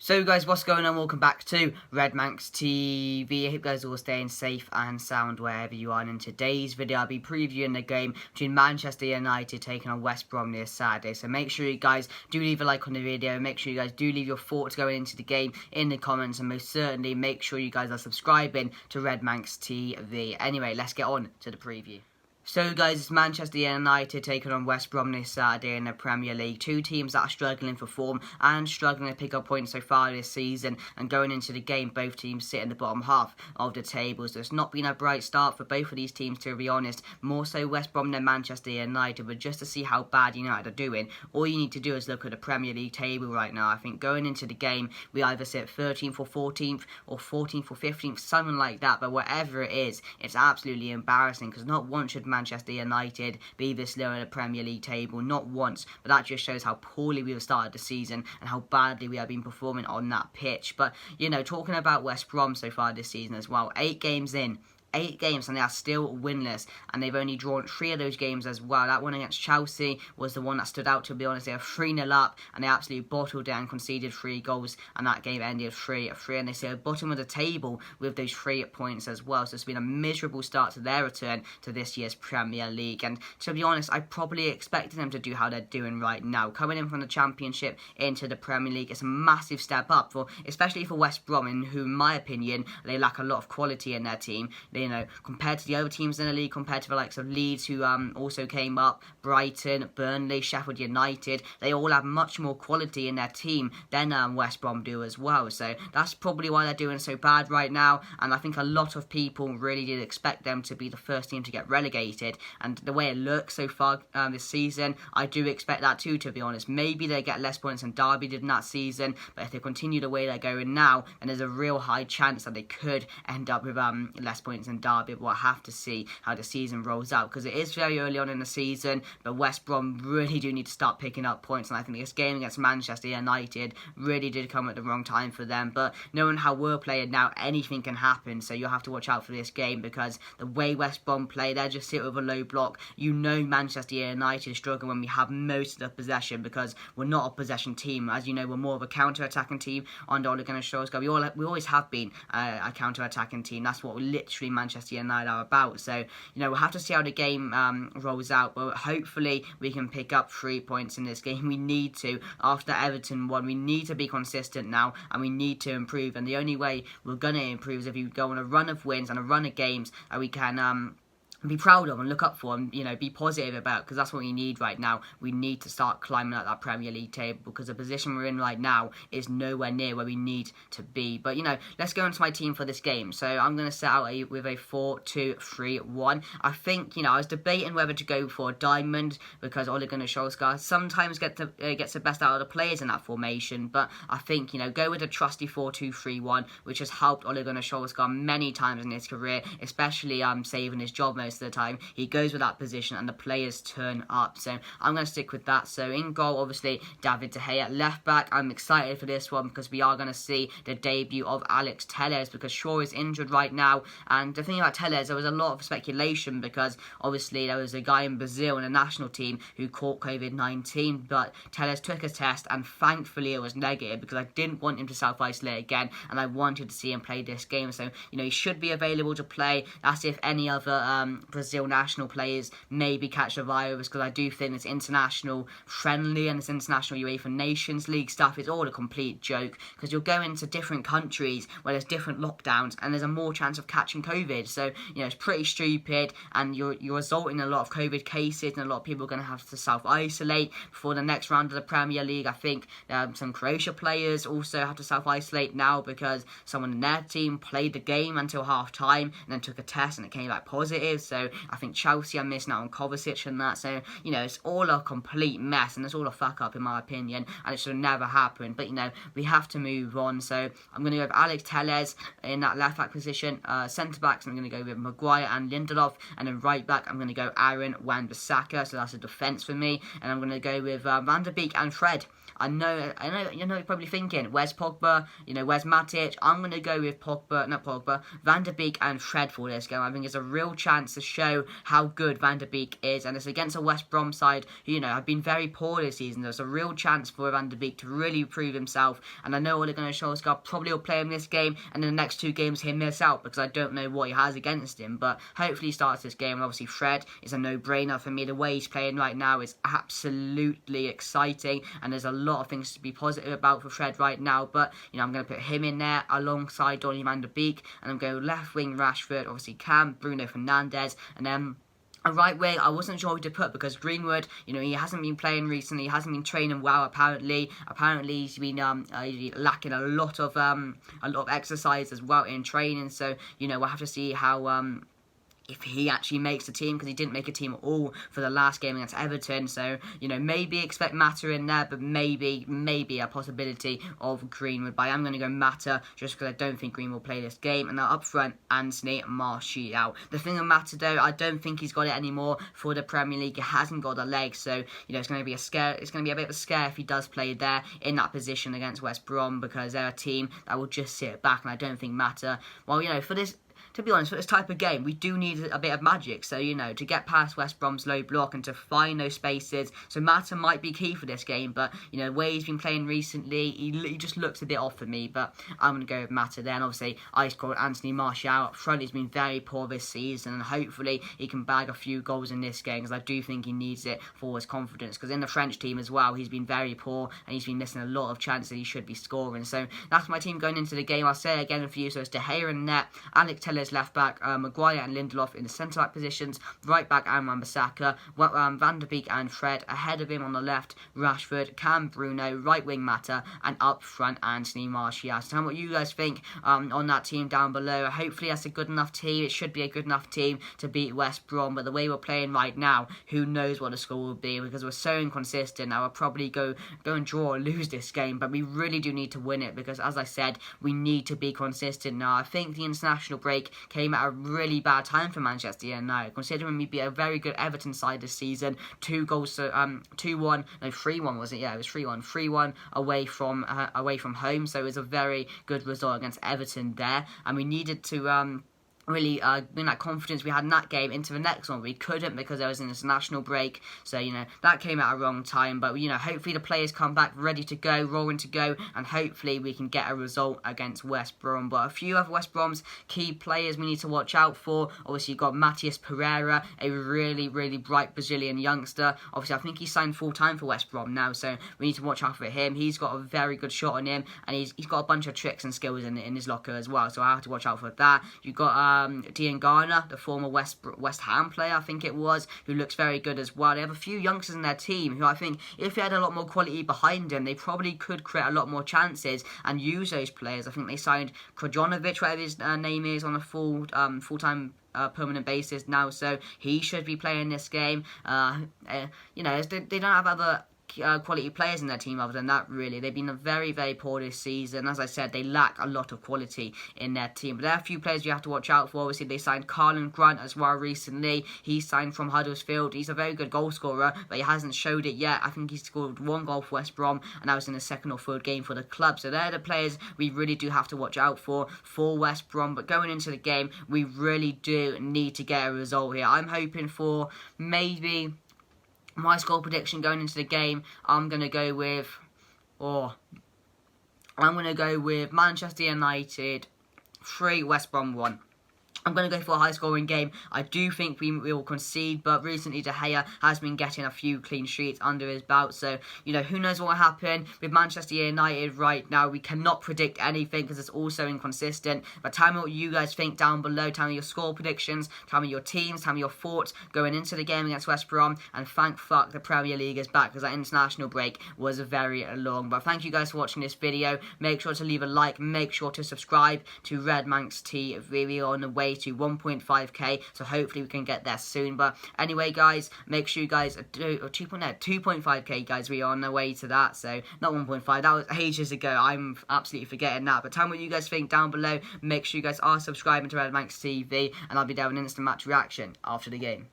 So guys, what's going on? Welcome back to Red Manx TV. I hope you guys are all staying safe and sound wherever you are. And in today's video, I'll be previewing the game between Manchester United taking on West Brom this Saturday. So make sure you guys do leave a like on the video. Make sure you guys do leave your thoughts going into the game in the comments. And most certainly, make sure you guys are subscribing to Red Manx TV. Anyway, let's get on to the preview. So guys, it's Manchester United taking on West Brom this Saturday in the Premier League. Two teams that are struggling for form and struggling to pick up points so far this season. And going into the game, both teams sit in the bottom half of the table. So it's not been a bright start for both of these teams, to be honest. More so West Brom than Manchester United. But just to see how bad United are doing, all you need to do is look at the Premier League table right now. I think going into the game, we either sit 13th or 14th or 14th or 15th, something like that. But whatever it is, it's absolutely embarrassing because not once should Manchester United be this low in the Premier League table, not once, but that just shows how poorly we have started the season and how badly we have been performing on that pitch. But, you know, talking about West Brom so far this season as well, 8 games in, 8 games and they are still winless, and they've only drawn 3 of those games as well. That one against Chelsea was the one that stood out, to be honest. They were 3-0 up and they absolutely bottled down, conceded 3 goals, and that game ended 3-3, and they sit at the bottom of the table with those 3 points as well. So it's been a miserable start to their return to this year's Premier League, and to be honest, I probably expected them to do how they're doing right now. Coming in from the Championship into the Premier League, it's a massive step up, especially for West Brom, in who, in my opinion, they lack a lot of quality in their team. You know, compared to the other teams in the league, compared to the likes of Leeds, who also came up, Brighton, Burnley, Sheffield United, they all have much more quality in their team than West Brom do as well. So that's probably why they're doing so bad right now, and I think a lot of people really did expect them to be the first team to get relegated, and the way it looks so far this season, I do expect that too, to be honest. Maybe they get less points than Derby did in that season, but if they continue the way they're going now, then there's a real high chance that they could end up with less points than Derby. We'll have to see how the season rolls out, because it is very early on in the season, but West Brom really do need to start picking up points, and I think this game against Manchester United really did come at the wrong time for them. But knowing how we're playing now, anything can happen, so you'll have to watch out for this game, because the way West Brom play, they just sit with a low block. You know Manchester United struggle when we have most of the possession, because we're not a possession team. As you know, we're more of a counter-attacking team under Ole Gunnar Solskjaer. We always have been a counter-attacking team. That's what literally Manchester United are about. So, you know, we'll have to see how the game rolls out, but hopefully we can pick up 3 points in this game. We need to. After Everton won, we need to be consistent now, and we need to improve, and the only way we're going to improve is if you go on a run of wins and a run of games that we can be proud of and look up for, and, you know, be positive about, because that's what we need right now. We need to start climbing up that Premier League table, because the position we're in right now is nowhere near where we need to be. But, you know, let's go into my team for this game. So I'm going to set out with a 4-2-3-1. I think, you know, I was debating whether to go for a diamond, because Ole Gunnar Solskjaer sometimes gets the best out of the players in that formation, but I think, you know, go with a trusty 4-2-3-1, which has helped Ole Gunnar Solskjaer many times in his career, especially saving his job most of the time. He goes with that position and the players turn up, so I'm going to stick with that. So in goal, obviously David De Gea. Left back, I'm excited for this one, because we are going to see the debut of Alex Telles, because Shaw is injured right now. And the thing about Telles, there was a lot of speculation, because obviously there was a guy in Brazil in the national team who caught COVID-19, but Telles took a test and thankfully it was negative, because I didn't want him to self-isolate again and I wanted to see him play this game. So, you know, he should be available to play. That's if any other Brazil national players maybe catch the virus, because I do think it's international friendly and this international UEFA Nations League stuff is all a complete joke, because you'll go into different countries where there's different lockdowns and there's a more chance of catching COVID. So, you know, it's pretty stupid, and you're resulting in a lot of COVID cases, and a lot of people are going to have to self-isolate before the next round of the Premier League. I think some Croatia players also have to self-isolate now, because someone in their team played the game until half-time and then took a test and it came back positive. So I think Chelsea are missing out on Kovacic and that. So, you know, it's all a complete mess, and it's all a fuck-up in my opinion, and it should have never happened. But, you know, we have to move on. So I'm going to go with Alex Telles in that left-back position. Centre-backs, I'm going to go with Maguire and Lindelof. And then right-back, I'm going to go Aaron Wan-Bissaka. So that's a defence for me. And I'm going to go with Van der Beek and Fred. I know, you're probably thinking, where's Pogba? You know, where's Matic? I'm going to go with Van der Beek and Fred for this game. I think there's a real chance to show how good Van der Beek is, and it's against a West Brom side who, you know, have been very poor this season. There's a real chance for Van der Beek to really prove himself, and I know Ole Gunnar Solskjaer probably will play him this game, and in the next 2 games he'll miss out because I don't know what he has against him, but hopefully he starts this game. And obviously Fred is a no-brainer for me. The way he's playing right now is absolutely exciting, and there's a lot of things to be positive about for Fred right now, but, you know, I'm going to put him in there alongside Donny Van der Beek, and I'm going left wing Rashford, obviously Cam, Bruno Fernandes, and then a right wing, I wasn't sure who to put because Greenwood, you know, he hasn't been playing recently. He hasn't been training well. Apparently he's been lacking a lot of exercise as well in training. So, you know, we'll have to see how if he actually makes the team, because he didn't make a team at all for the last game against Everton. So, you know, maybe expect Mata in there, but maybe a possibility of Greenwood. But I am going to go Mata just because I don't think Greenwood will play this game. And then up front, Anthony Martial. The thing with Mata, though, I don't think he's got it anymore for the Premier League. He hasn't got the legs, so, you know, it's going to be a scare. It's going to be a bit of a scare if he does play there in that position against West Brom, because they're a team that will just sit back, and I don't think Mata, well, you know, for this, to be honest, for this type of game, we do need a bit of magic. So, you know, to get past West Brom's low block and to find those spaces. So, Mata might be key for this game. But, you know, the way he's been playing recently, he just looks a bit off for me. But I'm going to go with Mata there. And obviously, I scored Anthony Martial up front. He's been very poor this season. And hopefully, he can bag a few goals in this game, because I do think he needs it for his confidence. Because in the French team as well, he's been very poor. And he's been missing a lot of chances he should be scoring. So, that's my team going into the game. I'll say it again for you. So, it's De Gea in net, Alex Telles left back, Maguire and Lindelof in the centre-back positions, right back Aaron Wan-Bissaka, Van der Beek and Fred, ahead of him on the left, Rashford, Cam, Bruno, right wing Mata, and up front Anthony Martial. So tell me what you guys think on that team down below. Hopefully that's a good enough team. It should be a good enough team to beat West Brom, but the way we're playing right now, who knows what the score will be, because we're so inconsistent. I will probably go and draw or lose this game, but we really do need to win it, because as I said, we need to be consistent. Now, I think the international break came at a really bad time for Manchester United, considering we beat a very good Everton side this season. 3-1 was it? Yeah, it was 3-1 away from home. So it was a very good result against Everton there, and we needed to really win that confidence we had in that game into the next one. We couldn't because there was an international break, so, you know, that came at a wrong time. But, you know, hopefully the players come back ready to go, roaring to go, and hopefully we can get a result against West Brom. But a few of West Brom's key players we need to watch out for. Obviously, you've got Matias Pereira, a really bright Brazilian youngster. Obviously, I think he's signed full-time for West Brom now, so we need to watch out for him. He's got a very good shot on him, and he's got a bunch of tricks and skills in his locker as well, so I have to watch out for that. You've got Dean Garner, the former West Ham player, I think it was, who looks very good as well. They have a few youngsters in their team who I think, if they had a lot more quality behind them, they probably could create a lot more chances and use those players. I think they signed Krajinovic, whatever his name is, on a full-time permanent basis now, so he should be playing this game. You know, they don't have other quality players in their team other than that, really. They've been very poor this season. As I said, they lack a lot of quality in their team. But there are a few players you have to watch out for. Obviously, they signed Carlin Grant as well recently. He signed from Huddersfield. He's a very good goal scorer, but he hasn't showed it yet. I think he scored 1 goal for West Brom, and that was in the second or third game for the club. So they're the players we really do have to watch out for West Brom. But going into the game, we really do need to get a result here. I'm hoping for maybe... my score prediction going into the game, I'm going to go with Manchester United 3, West Brom 1. I'm going to go for a high-scoring game. I do think we will concede, but recently De Gea has been getting a few clean sheets under his belt. So, you know, who knows what will happen with Manchester United right now. We cannot predict anything because it's also inconsistent. But tell me what you guys think down below. Tell me your score predictions. Tell me your teams. Tell me your thoughts going into the game against West Brom. And thank fuck the Premier League is back, because that international break was very long. But thank you guys for watching this video. Make sure to leave a like. Make sure to subscribe to Red Manx TV. We are on the way to 1.5k, so hopefully we can get there soon. But anyway, guys, make sure you guys do 2.5k, guys. We are on the way to that. So not 1.5, that was ages ago. I'm absolutely forgetting that. But tell me what you guys think down below. Make sure you guys are subscribing to Red Manx TV, and I'll be there with an instant match reaction after the game.